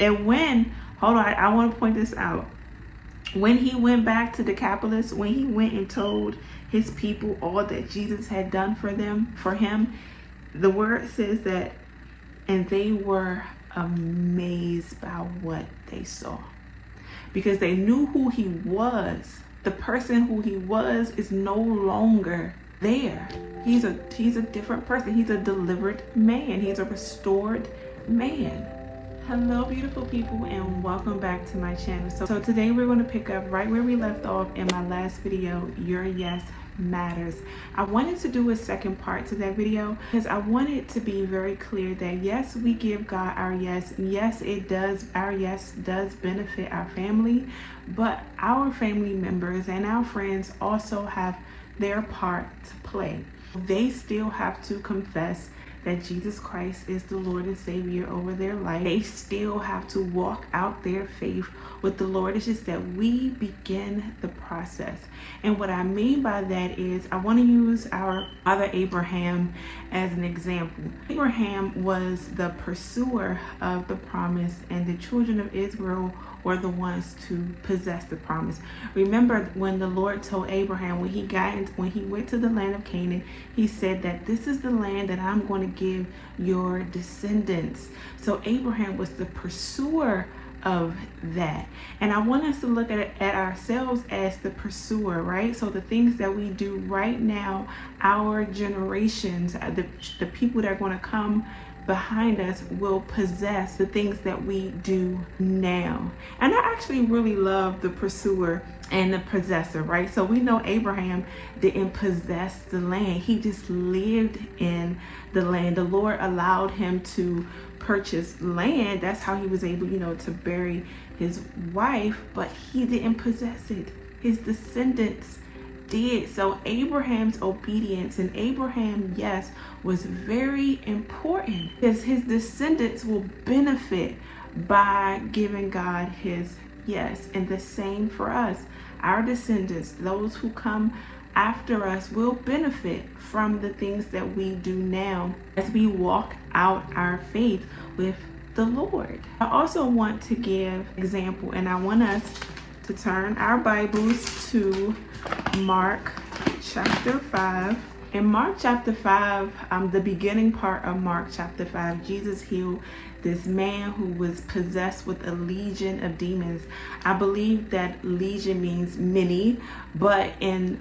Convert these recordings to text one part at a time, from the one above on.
And hold on, I want to point this out. When he went back to Decapolis, when he went and told his people all that Jesus had done for him, the word says that, and they were amazed by what they saw, because they knew who he was. The person who he was is no longer there. He's a different person. He's a delivered man. He's a restored man. Hello beautiful people, and welcome back to my channel. So today we're going to pick up right where we left off in my last video, Your Yes Matters. I wanted to do a second part to that video because I wanted to be very clear that yes, we give God our yes. Yes, it does. Our yes does benefit our family, but our family members and our friends also have their part to play. They still have to confess that Jesus Christ is the Lord and Savior over their life. They still have to walk out their faith with the Lord. It's just that we begin the process. And what I mean by that is I want to use our father Abraham as an example. Abraham was the pursuer of the promise, and the children of Israel were the ones to possess the promise. Remember when the Lord told Abraham, when he went to the land of Canaan, he said that this is the land that I'm going to give your descendants. So Abraham was the pursuer of that. And I want us to look at ourselves as the pursuer, right? So the things that we do right now, our generations, the people that are going to come behind us will possess the things that we do now. And I actually really love the pursuer and the possessor, right? So we know Abraham didn't possess the land. He just lived in the land. The Lord allowed him to purchase land. That's how he was able, to bury his wife, but he didn't possess it. His descendants did. So Abraham's obedience and Abraham, yes, was very important because his descendants will benefit by giving God his yes. And the same for us. Our descendants, those who come after us, will benefit from the things that we do now as we walk out our faith with the Lord. I also want to give example, and I want us to turn our Bibles to Mark chapter 5. In Mark chapter 5, the beginning part of Mark chapter 5, Jesus healed this man who was possessed with a legion of demons. I believe that legion means many, but it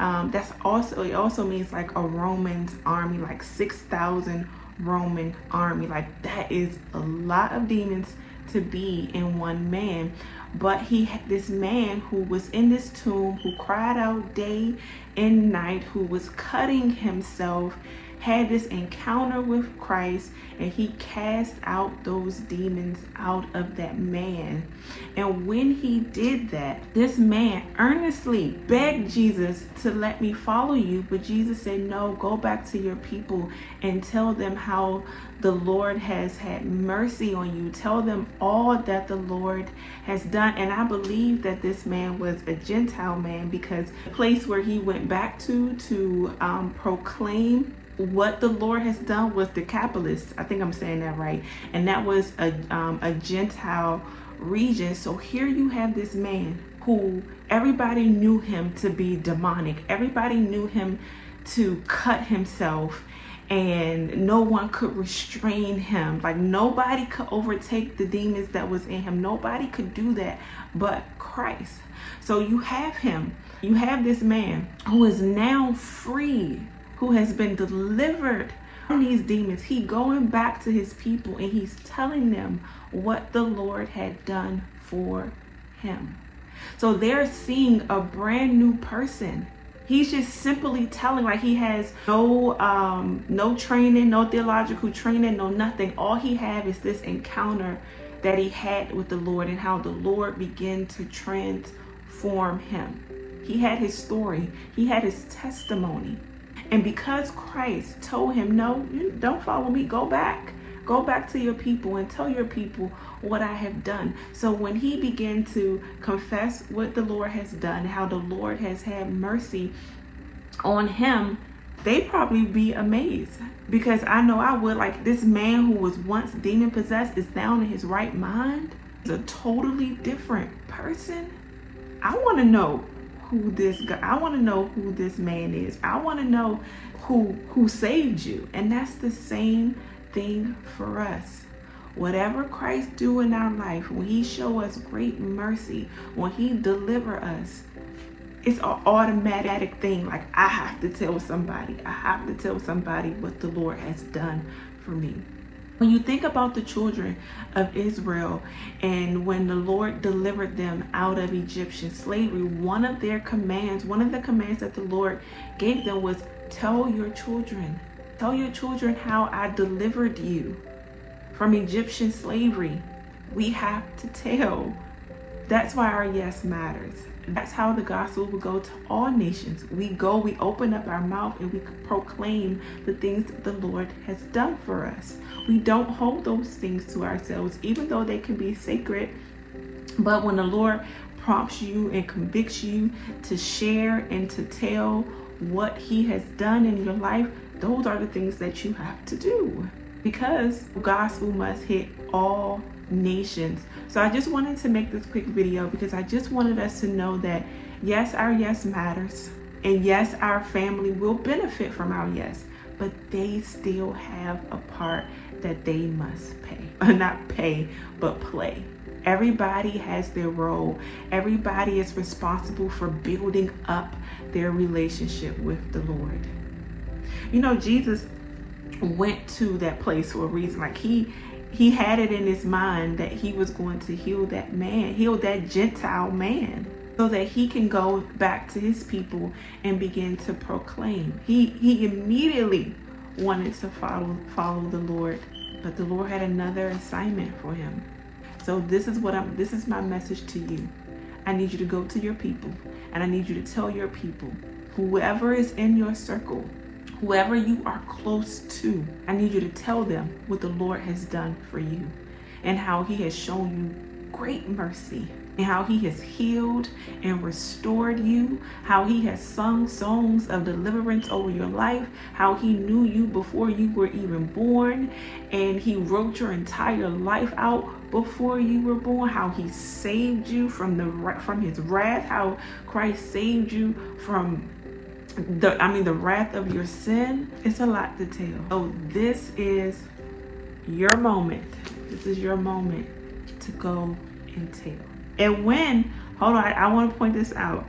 also means like a Roman army, like 6,000 Roman army. Like that is a lot of demons to be in one man. But this man who was in this tomb, who cried out day and night, who was cutting himself, had this encounter with Christ, and he cast out those demons out of that man. And when he did that, this man earnestly begged Jesus to let me follow you. But Jesus said, no, go back to your people and tell them how the Lord has had mercy on you. Tell them all that the Lord has done. And I believe that this man was a Gentile man, because the place where he went back to proclaim what the Lord has done was Decapolis. I think I'm saying that right. And that was a Gentile region. So here you have this man who everybody knew him to be demonic. Everybody knew him to cut himself, and no one could restrain him. Like nobody could overtake the demons that was in him. Nobody could do that but Christ. So you have him. You have this man who is now free, who has been delivered from these demons. He going back to his people and he's telling them what the Lord had done for him. So they're seeing a brand new person. He's just simply telling, like he has no training, no theological training, no nothing. All he had is this encounter that he had with the Lord and how the Lord began to transform him. He had his story. He had his testimony. And because Christ told him, no, you don't follow me, go back to your people and tell your people what I have done. So when he began to confess what the Lord has done, how the Lord has had mercy on him, they'd probably be amazed, because I know I would. Like, this man who was once demon possessed is now in his right mind. He's a totally different person. I want to know who this guy, I want to know who this man is. I want to know who saved you. And that's the same thing for us. Whatever Christ do in our life, when he show us great mercy, when he deliver us, it's an automatic thing. Like, I have to tell somebody. I have to tell somebody what the Lord has done for me. When you think about the children of Israel and when the Lord delivered them out of Egyptian slavery, one of the commands that the Lord gave them was, tell your children how I delivered you from Egyptian slavery. We have to tell. That's why our yes matters. That's how the gospel will go to all nations. We open up our mouth and we proclaim the things that the Lord has done for us. We don't hold those things to ourselves, even though they can be sacred. But when the Lord prompts you and convicts you to share and to tell what he has done in your life, those are the things that you have to do, because the gospel must hit all nations. So I just wanted to make this quick video because I just wanted us to know that yes, our yes matters, and yes, our family will benefit from our yes, but they still have a part that they must play. Everybody has their role. Everybody is responsible for building up their relationship with the Lord. You know, Jesus went to that place for a reason. Like he had it in his mind that he was going to heal that Gentile man, so that he can go back to his people and begin to proclaim. He immediately wanted to follow the Lord, but the Lord had another assignment for him. So this is my message to you. I need you to go to your people, and I need you to tell your people, whoever is in your circle, whoever you are close to, I need you to tell them what the Lord has done for you and how he has shown you great mercy, and how he has healed and restored you, how he has sung songs of deliverance over your life, how he knew you before you were even born, and he wrote your entire life out before you were born, how he saved you from his wrath, how Christ saved you from the wrath of your sin. It's a lot to tell. So this is your moment. This is your moment to go and tell. And I want to point this out.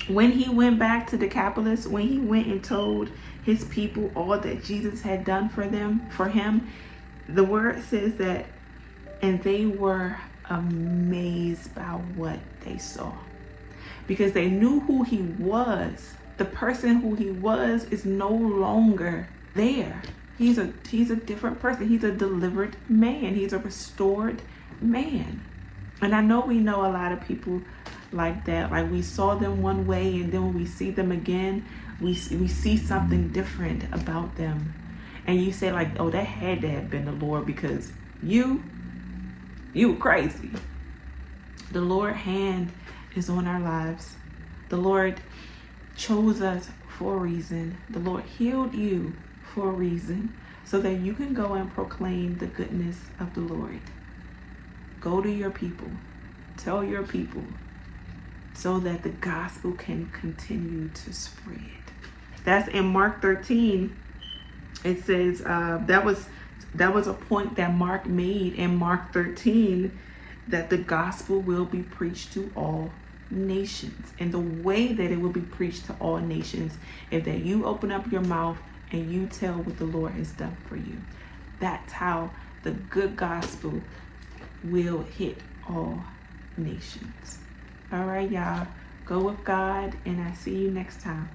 When he went back to Decapolis, when he went and told his people all that Jesus had done for him, the word says that, and they were amazed by what they saw, because they knew who he was. The person who he was is no longer there. He's a different person. He's a delivered man. He's a restored man. And I know we know a lot of people like that. Like, we saw them one way, and then when we see them again, we see something different about them. And you say, like, oh, that had to have been the Lord, because you were crazy. The Lord's hand is on our lives. The Lord chose us for a reason. The Lord healed you for a reason, so that you can go and proclaim the goodness of the Lord. Go to your people, tell your people, so that the gospel can continue to spread. That's in Mark 13. It says that was a point that Mark made in Mark 13, that the gospel will be preached to all nations. And the way that it will be preached to all nations is that you open up your mouth and you tell what the Lord has done for you. That's how the good gospel will hit all nations. All right, y'all. Go with God, and I see you next time.